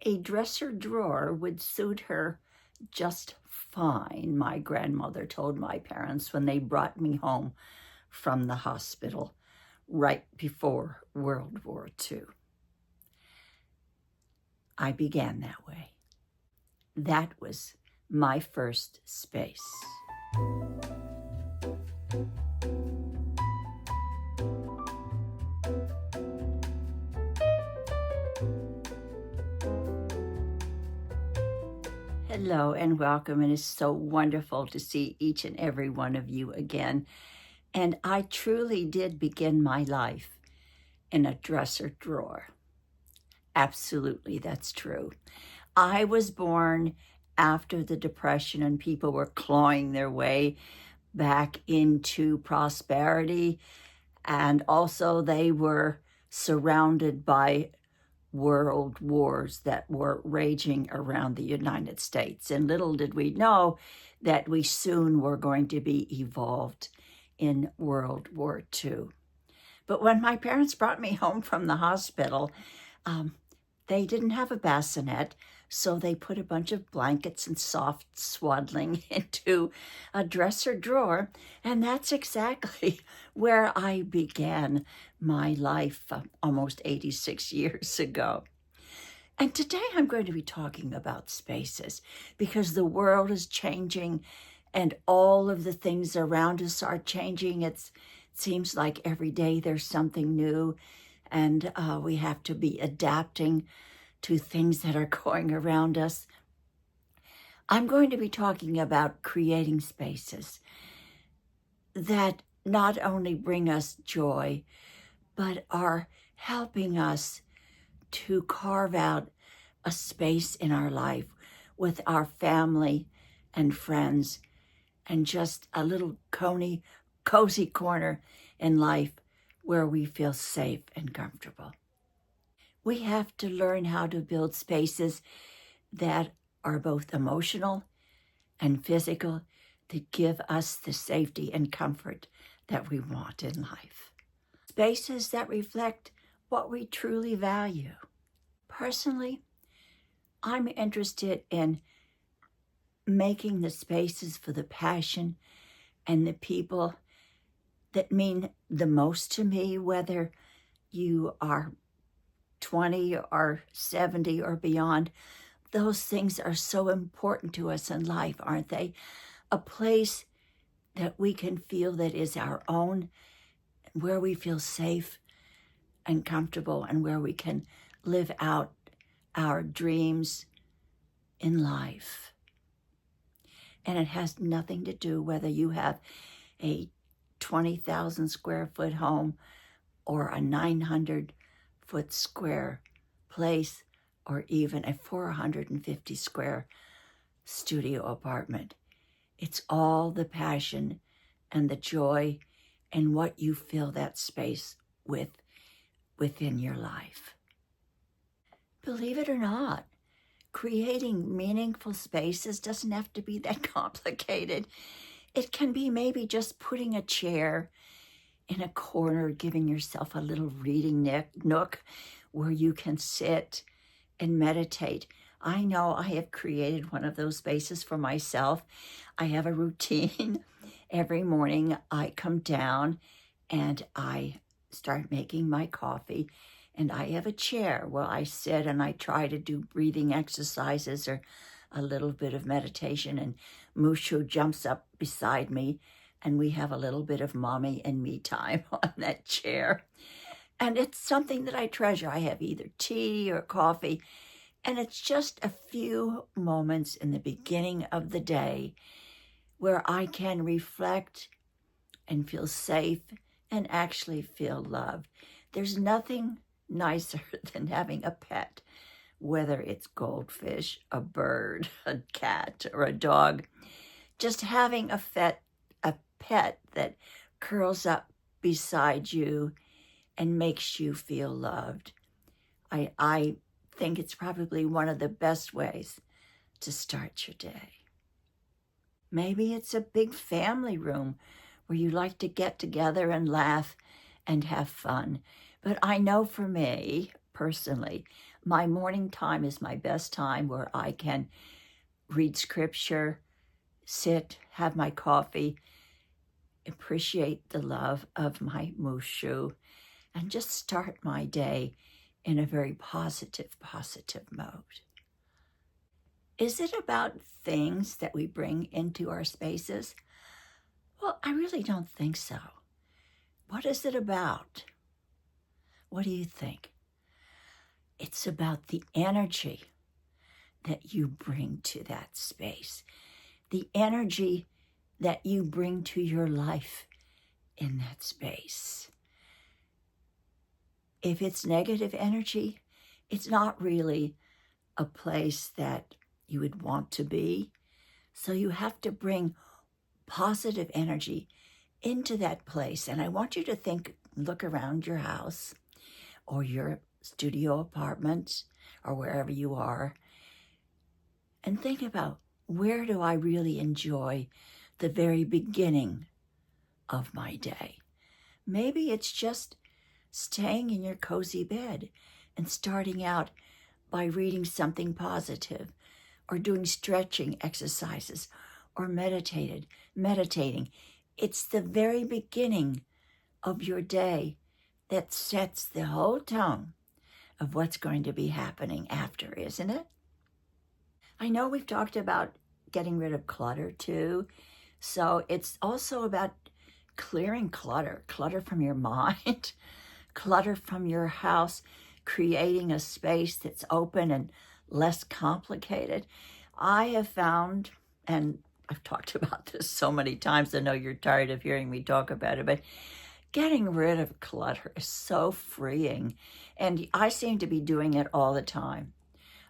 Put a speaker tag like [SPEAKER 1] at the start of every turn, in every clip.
[SPEAKER 1] A dresser drawer would suit her just fine, my grandmother told my parents when they brought me home from the hospital right before World War II. I began that way. That was my first space. Hello and welcome, and it's so wonderful to see each and every one of you again. And I truly did begin my life in a dresser drawer. Absolutely, that's true. I was born after the Depression and people were clawing their way back into prosperity, and also they were surrounded by world wars that were raging around the United States. And little did we know that we soon were going to be evolved in World War II. But when my parents brought me home from the hospital, they didn't have a bassinet, so they put a bunch of blankets and soft swaddling into a dresser drawer, and that's exactly where I began my life almost 86 years ago. And today I'm going to be talking about spaces because the world is changing and all of the things around us are changing. It seems like every day there's something new, and we have to be adapting to things that are going around us. I'm going to be talking about creating spaces that not only bring us joy, but are helping us to carve out a space in our life with our family and friends, and just a little cozy corner in life where we feel safe and comfortable. We have to learn how to build spaces that are both emotional and physical, that give us the safety and comfort that we want in life. Spaces that reflect what we truly value. Personally, I'm interested in making the spaces for the passion and the people that mean the most to me, whether you are 20 or 70 or beyond. Those things are so important to us in life, aren't they? A place that we can feel that is our own, where we feel safe and comfortable, and where we can live out our dreams in life. And it has nothing to do whether you have a 20,000 square foot home or a 900-foot square place, or even a 450 square studio apartment. It's all the passion and the joy and what you fill that space with within your life. Believe it or not, creating meaningful spaces doesn't have to be that complicated. It can be maybe just putting a chair in a corner, giving yourself a little reading nook where you can sit and meditate. I know I have created one of those spaces for myself. I have a routine. Every morning I come down and I start making my coffee, and I have a chair where I sit and I try to do breathing exercises or a little bit of meditation, and Mushu jumps up beside me and we have a little bit of mommy and me time on that chair. And it's something that I treasure. I have either tea or coffee, and it's just a few moments in the beginning of the day where I can reflect and feel safe and actually feel loved. There's nothing nicer than having a pet, whether it's goldfish, a bird, a cat, or a dog. Just having a pet that curls up beside you and makes you feel loved. I think it's probably one of the best ways to start your day. Maybe it's a big family room where you like to get together and laugh and have fun. But I know for me, personally, My morning time is my best time where I can read scripture, sit, have my coffee, appreciate the love of my mushu, and just start my day in a very positive mode. Is it about things that we bring into our spaces? Well, I really don't think so. What is it about? What do you think? It's about the energy that you bring to that space, the energy that you bring to your life in that space. If it's negative energy, it's not really a place that you would want to be. So you have to bring positive energy into that place. And I want you to look around your house or your studio apartment or wherever you are, and think about, where do I really enjoy the very beginning of my day? Maybe it's just staying in your cozy bed and starting out by reading something positive or doing stretching exercises or meditating. It's the very beginning of your day that sets the whole tone of what's going to be happening after, isn't it? I know we've talked about getting rid of clutter too. So it's also about clearing clutter from your mind, clutter from your house, creating a space that's open and less complicated. I have found, and I've talked about this so many times, I know you're tired of hearing me talk about it, but getting rid of clutter is so freeing. And I seem to be doing it all the time.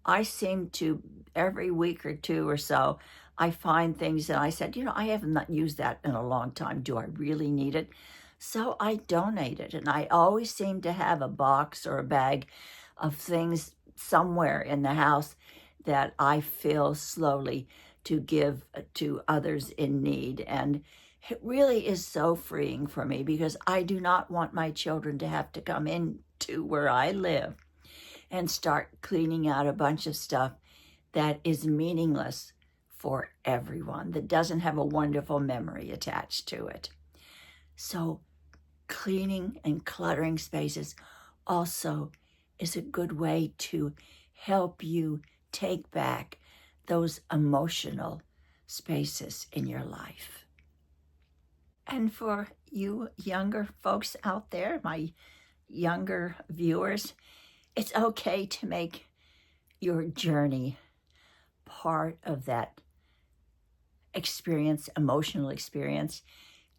[SPEAKER 1] I seem to, every week or two or so, I find things that I said, I have not used that in a long time. Do I really need it? So I donate it. And I always seem to have a box or a bag of things somewhere in the house that I fill slowly to give to others in need. And it really is so freeing for me, because I do not want my children to have to come into where I live and start cleaning out a bunch of stuff that is meaningless for everyone, that doesn't have a wonderful memory attached to it. So cleaning and cluttering spaces also is a good way to help you take back those emotional spaces in your life. And for you younger folks out there, my younger viewers, it's okay to make your journey part of that experience, emotional experience,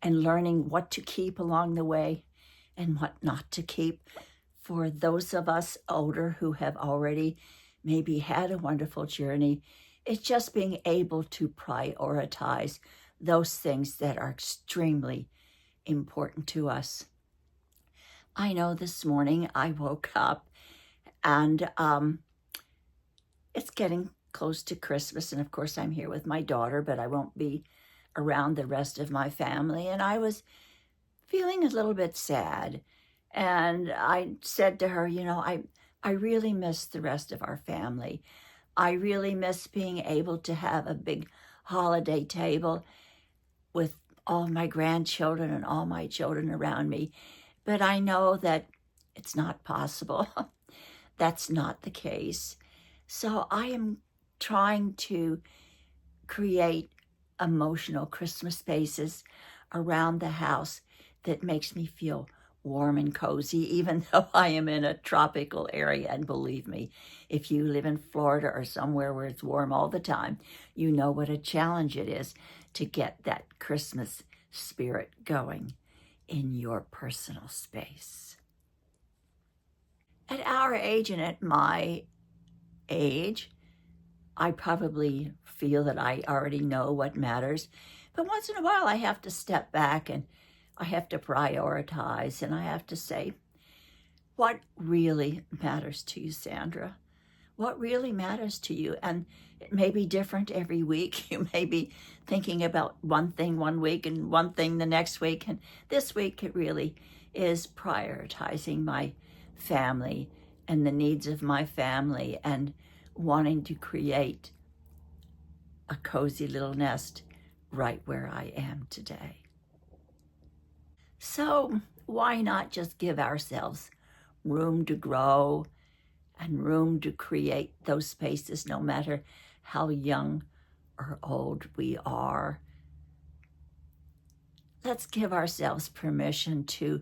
[SPEAKER 1] and learning what to keep along the way and what not to keep. For those of us older who have already maybe had a wonderful journey, it's just being able to prioritize those things that are extremely important to us. I know this morning I woke up and it's getting close to Christmas, and of course I'm here with my daughter, but I won't be around the rest of my family, and I was feeling a little bit sad. And I said to her, I really miss the rest of our family. I really miss being able to have a big holiday table with all my grandchildren and all my children around me. But I know that it's not possible. That's not the case. So I am trying to create emotional Christmas spaces around the house that makes me feel warm and cozy, even though I am in a tropical area. And believe me, if you live in Florida or somewhere where it's warm all the time, you know what a challenge it is to get that Christmas spirit going in your personal space. At our age and at my age, I probably feel that I already know what matters. But once in a while, I have to step back and I have to prioritize, and I have to say, what really matters to you, Sandra? What really matters to you? And it may be different every week. You may be thinking about one thing one week and one thing the next week. And this week, it really is prioritizing my family and the needs of my family and wanting to create a cozy little nest right where I am today. So why not just give ourselves room to grow and room to create those spaces, no matter how young or old we are? Let's give ourselves permission to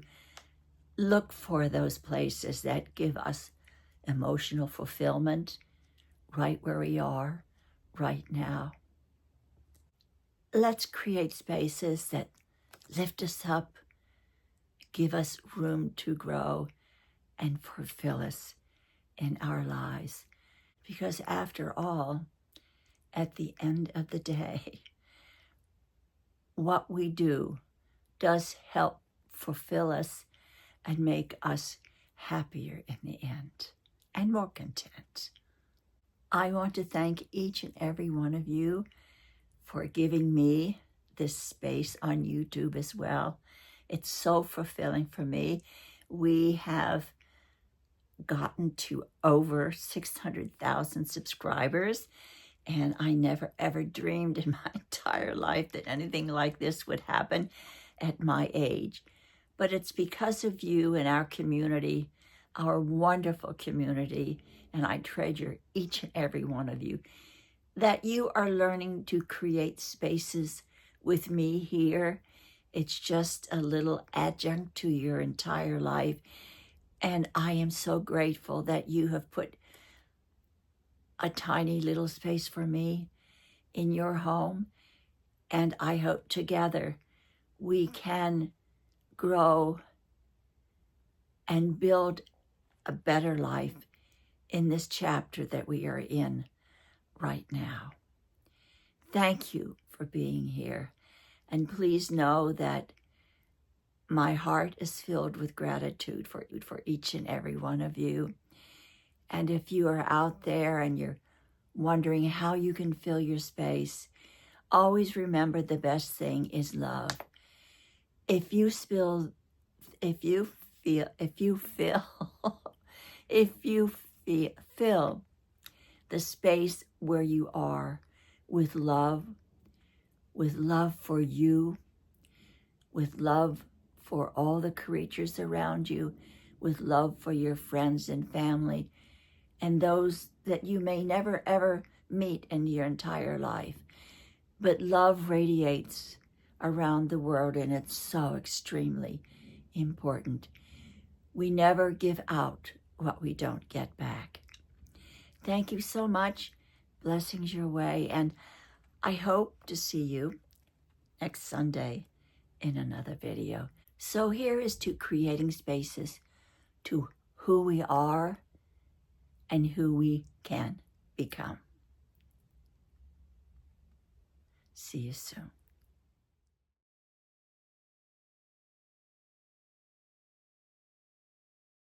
[SPEAKER 1] look for those places that give us emotional fulfillment right where we are right now. Let's create spaces that lift us up, give us room to grow, and fulfill us in our lives. Because after all, at the end of the day, what we do does help fulfill us and make us happier in the end and more content. I want to thank each and every one of you for giving me this space on YouTube as well. It's so fulfilling for me. We have gotten to over 600,000 subscribers, and I never ever dreamed in my entire life that anything like this would happen at my age. But it's because of you and our community, our wonderful community, and I treasure each and every one of you, that you are learning to create spaces with me here. It's just a little adjunct to your entire life. And I am so grateful that you have put a tiny little space for me in your home. And I hope together we can grow and build a better life in this chapter that we are in right now. Thank you for being here. And please know that my heart is filled with gratitude for each and every one of you. And if you are out there and you're wondering how you can fill your space, always remember the best thing is love. If you fill the space where you are with love for you, with love for all the creatures around you, with love for your friends and family, and those that you may never ever meet in your entire life. But love radiates around the world, and it's so extremely important. We never give out what we don't get back. Thank you so much. Blessings your way, and I hope to see you next Sunday in another video. So here is to creating spaces to who we are and who we can become. See you soon.